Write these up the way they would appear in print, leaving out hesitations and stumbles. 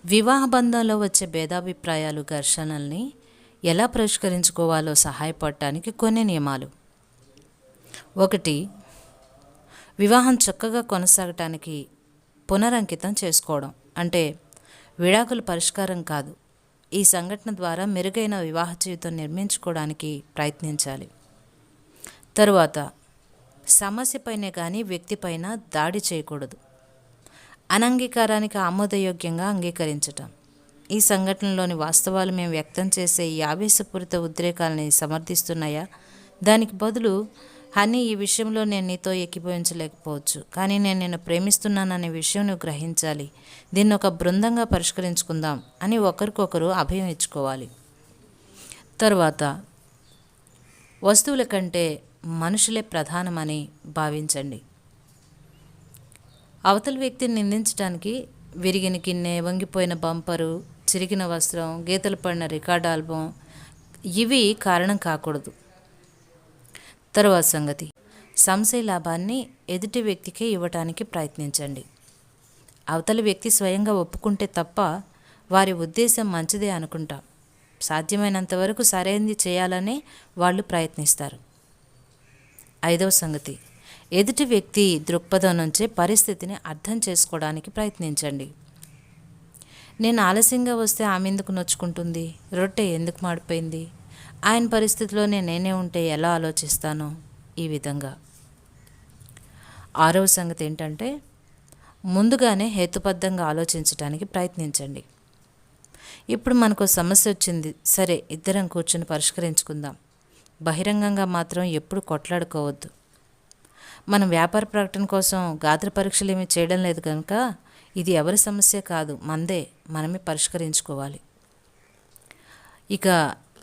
వివాహ బంధంలో వచ్చే భేదాభిప్రాయాలు, ఘర్షణల్ని ఎలా పరిష్కరించుకోవాలో సహాయపడటానికి కొన్ని నియమాలు. 1. వివాహం చక్కగా కొనసాగటానికి పునరంకితం చేసుకోవడం. అంటే విడాకుల పరిష్కారం కాదు, ఈ సంఘటన ద్వారా మెరుగైన వివాహ జీవితం నిర్మించుకోవడానికి ప్రయత్నించాలి. తరువాత సమస్యపైనే కానీ వ్యక్తిపైన దాడి చేయకూడదు. అనంగీకారానికి ఆమోదయోగ్యంగా అంగీకరించటం. ఈ సంఘటనలోని వాస్తవాలు మేము వ్యక్తం చేసే ఈ ఆవేశపూరిత ఉద్రేకాలని సమర్థిస్తున్నాయా? దానికి బదులు, హనీ, ఈ విషయంలో నేను నీతో ఏకీభవించలేకపోవచ్చు, కానీ నేను నిన్ను ప్రేమిస్తున్నాననే విషయం నువ్వు గ్రహించాలి. దీన్ని ఒక బృందంగా పరిష్కరించుకుందాం అని ఒకరికొకరు అభయం ఇచ్చుకోవాలి. తరువాత వస్తువుల కంటే మనుషులే ప్రధానమని భావించండి. అవతల వ్యక్తిని నిందించడానికి విరిగిన గిన్నె, వంగిపోయిన బంపరు, చిరిగిన వస్త్రం, గీతలు పడిన రికార్డ్ ఆల్బం ఇవి కారణం కాకూడదు. తరువాత సంగతి, సంశయ లాభాన్ని ఎదుటి వ్యక్తికే ఇవ్వటానికి ప్రయత్నించండి. అవతల వ్యక్తి స్వయంగా ఒప్పుకుంటే తప్ప వారి ఉద్దేశం మంచిదే అనుకుంటాం. సాధ్యమైనంత వరకు సరైనది చేయాలనే వాళ్ళు ప్రయత్నిస్తారు. 5వ సంగతి, ఎదుటి వ్యక్తి దృక్పథం నుంచే పరిస్థితిని అర్థం చేసుకోవడానికి ప్రయత్నించండి. నేను ఆలస్యంగా వస్తే ఆమె ఎందుకు నొచ్చుకుంటుంది, రొట్టె ఎందుకు మాడిపోయింది, ఆయన పరిస్థితిలో నేనే ఉంటే ఎలా ఆలోచిస్తాను, ఈ విధంగా. 6వ సంగతి ఏంటంటే, ముందుగానే హేతుబద్ధంగా ఆలోచించడానికి ప్రయత్నించండి. ఇప్పుడు మనకు సమస్య వచ్చింది, సరే ఇద్దరం కూర్చొని పరిష్కరించుకుందాం. బహిరంగంగా మాత్రం ఎప్పుడు కొట్లాడుకోవద్దు. మనం వ్యాపార ప్రకటన కోసం గాత్ర పరీక్షలు ఏమీ చేయడం లేదు కనుక ఇది ఎవరి సమస్య కాదు, మనదే, మనమే పరిష్కరించుకోవాలి. ఇక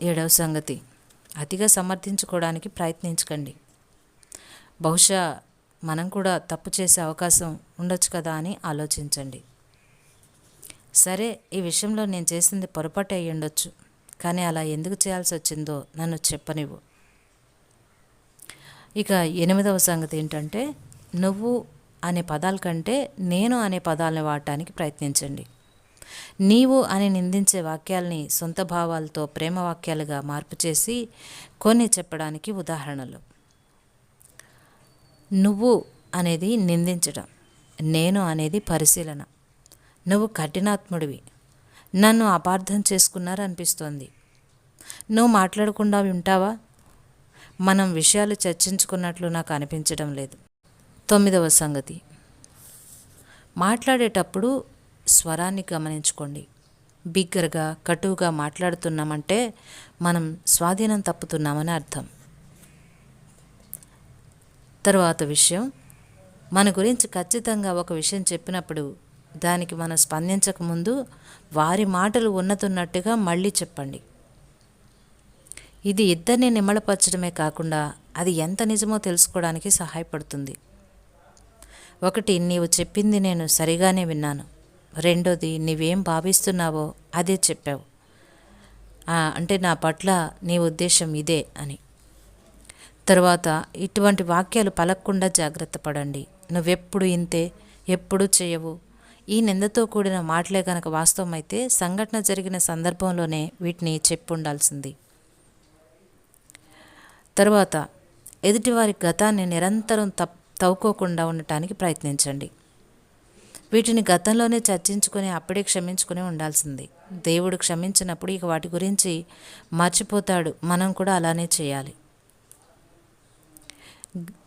7వ సంగతి, అతిగా సమర్థించుకోవడానికి ప్రయత్నించకండి. బహుశా మనం కూడా తప్పు చేసే అవకాశం ఉండొచ్చు కదా అని ఆలోచించండి. సరే, ఈ విషయంలో నేను చేసింది పొరపాటు అయ్యి ఉండొచ్చు, కానీ అలా ఎందుకు చేయాల్సి వచ్చిందో నన్ను చెప్పనివ్వు. ఇక 8వ సంగతి ఏంటంటే, నువ్వు అనే పదాల కంటే నేను అనే పదాలను వాడటానికి ప్రయత్నించండి. నీవు అని నిందించే వాక్యాలని సొంత భావాలతో ప్రేమ వాక్యాలుగా మార్పు చేసి కొన్ని చెప్పడానికి ఉదాహరణలు. నువ్వు అనేది నిందించడం, నేను అనేది పరిశీలన. నువ్వు కఠినాత్ముడివి, నన్ను అపార్థం చేసుకున్నారనిపిస్తోంది, నువ్వు మాట్లాడకుండా ఉంటావా, మనం విషయాలు చర్చించుకున్నట్లు నాకు అనిపించడం లేదు. 9వ సంగతి, మాట్లాడేటప్పుడు స్వరాన్ని గమనించుకోండి. బిగ్గరగా, కటువుగా మాట్లాడుతున్నామంటే మనం స్వాధీనం తప్పుతున్నామని అర్థం. తరువాత విషయం, మన గురించి ఖచ్చితంగా ఒక విషయం చెప్పినప్పుడు దానికి మనం స్పందించకముందు వారి మాటలు ఉన్నతున్నట్టుగా మళ్ళీ చెప్పండి. ఇది ఇద్దరిని నిమ్మళపరచడమే కాకుండా అది ఎంత నిజమో తెలుసుకోవడానికి సహాయపడుతుంది. 1, నీవు చెప్పింది నేను సరిగానే విన్నాను. 2, నీవేం భావిస్తున్నావో అదే చెప్పావు, అంటే నా పట్ల నీ ఉద్దేశం ఇదే అని. తర్వాత ఇటువంటి వాక్యాలు పలకకుండా జాగ్రత్త పడండి. నువ్వెప్పుడు ఇంతే, ఎప్పుడు చేయవు, ఈ నిందతో కూడిన మాటలే కనుక వాస్తవమైతే సంఘటన జరిగిన సందర్భంలోనే వీటిని చెప్పి ఉండాల్సింది. తరువాత ఎదుటివారి గతాన్ని నిరంతరం తవ్వుకోకుండా ఉండటానికి ప్రయత్నించండి. వీటిని గతంలోనే చర్చించుకొని అప్పుడే క్షమించుకుని ఉండాల్సింది. దేవుడు క్షమించినప్పుడు ఇక వాటి గురించి మర్చిపోతాడు, మనం కూడా అలానే చేయాలి.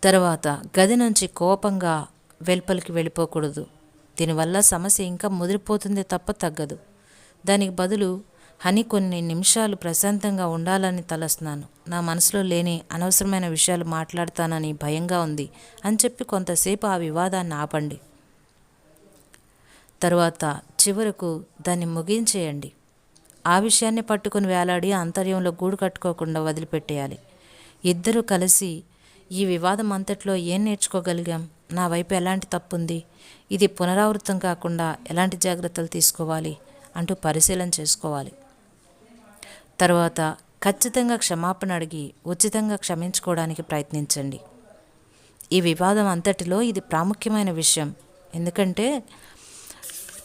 తర్వాత గది నుంచి కోపంగా వెలుపలికి వెళ్ళిపోకూడదు. దీనివల్ల సమస్య ఇంకా ముదిరిపోతుంది తప్ప తగ్గదు. దానికి బదులు, హనీ, కొన్ని నిమిషాలు ప్రశాంతంగా ఉండాలని తలస్తున్నాను, నా మనసులో లేని అనవసరమైన విషయాలు మాట్లాడతానని భయంగా ఉంది అని చెప్పి కొంతసేపు ఆ వివాదాన్ని ఆపండి. తరువాత చివరకు దాన్ని ముగించేయండి. ఆ విషయాన్ని పట్టుకుని వేలాడి అంతర్యంలో గూడు కట్టుకోకుండా వదిలిపెట్టేయాలి. ఇద్దరూ కలిసి ఈ వివాదం అంతట్లో ఏం నేర్చుకోగలిగాం, నా వైపు ఎలాంటి తప్పుంది, ఇది పునరావృతం కాకుండా ఎలాంటి జాగ్రత్తలు తీసుకోవాలి అంటూ పరిశీలన చేసుకోవాలి. తర్వాత ఖచ్చితంగా క్షమాపణ అడిగి ఉచితంగా క్షమించుకోవడానికి ప్రయత్నించండి. ఈ వివాదం అంతటిలో ఇది ప్రాముఖ్యమైన విషయం. ఎందుకంటే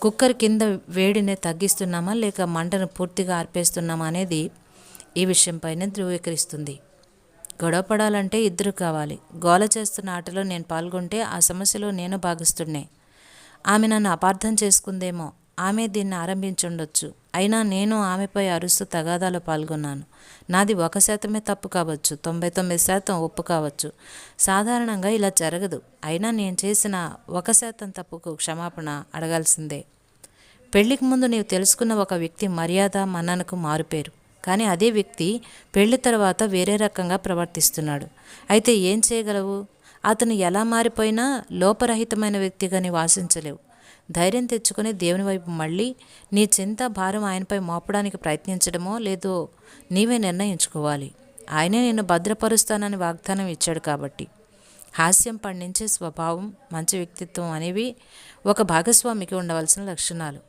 కుక్కర్ కింద వేడిని తగ్గిస్తున్నామా లేక మంటను పూర్తిగా ఆర్పేస్తున్నామా అనేది ఈ విషయంపైనే ధృవీకరిస్తుంది. గొడవ పడాలంటే ఇద్దరు కావాలి. గోల చేస్తున్న ఆటలో నేను పాల్గొంటే ఆ సమస్యలో నేను భాగస్తున్నే. ఆమె నన్ను అపార్థం చేసుకుందేమో, ఆమె దీన్ని ఆరంభించుండొచ్చు. అయినా నేను ఆమెపై అరుస్తూ తగాదాలో పాల్గొన్నాను. నాది 1% తప్పు కావచ్చు, 99% ఒప్పు కావచ్చు. సాధారణంగా ఇలా జరగదు. అయినా నేను చేసిన 1% తప్పుకు క్షమాపణ అడగాల్సిందే. పెళ్లికి ముందు నీవు తెలుసుకున్న ఒక వ్యక్తి మర్యాద మన్ననకు మారుపేరు. కానీ అదే వ్యక్తి పెళ్లి తర్వాత వేరే రకంగా ప్రవర్తిస్తున్నాడు. అయితే ఏం చేయగలవు? అతను ఎలా మారిపోయినా లోపరహితమైన వ్యక్తిగా నీవు ఆశించలేవు. ధైర్యం తెచ్చుకొని దేవుని వైపు మళ్ళీ నీ చింత భారం ఆయనపై మోపడానికి ప్రయత్నించడమో లేదో నీవే నిర్ణయించుకోవాలి. ఆయనే నిన్ను భద్రపరుస్తానని వాగ్దానం ఇచ్చాడు కాబట్టి. హాస్యం పండించే స్వభావం, మంచి వ్యక్తిత్వం అనేవి ఒక భాగస్వామికి ఉండవలసిన లక్షణాలు.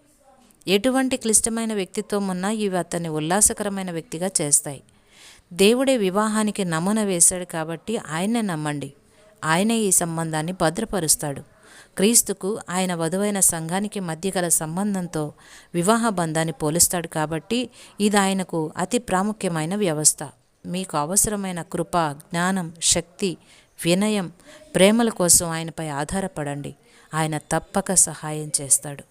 ఎటువంటి క్లిష్టమైన వ్యక్తిత్వం ఉన్నా ఇవి అతన్ని ఉల్లాసకరమైన వ్యక్తిగా చేస్తాయి. దేవుడే వివాహానికి నమూనా వేశాడు కాబట్టి ఆయన్నే నమ్మండి. ఆయనే ఈ సంబంధాన్ని భద్రపరుస్తాడు. క్రీస్తుకు ఆయన వధువైన సంఘానికి మధ్య గల సంబంధంతో వివాహ బంధాన్ని పోలుస్తాడు కాబట్టి ఇది ఆయనకు అతి ప్రాముఖ్యమైన వ్యవస్థ. మీకు అవసరమైన కృప, జ్ఞానం, శక్తి, వినయం, ప్రేమల కోసం ఆయనపై ఆధారపడండి. ఆయన తప్పక సహాయం చేస్తాడు.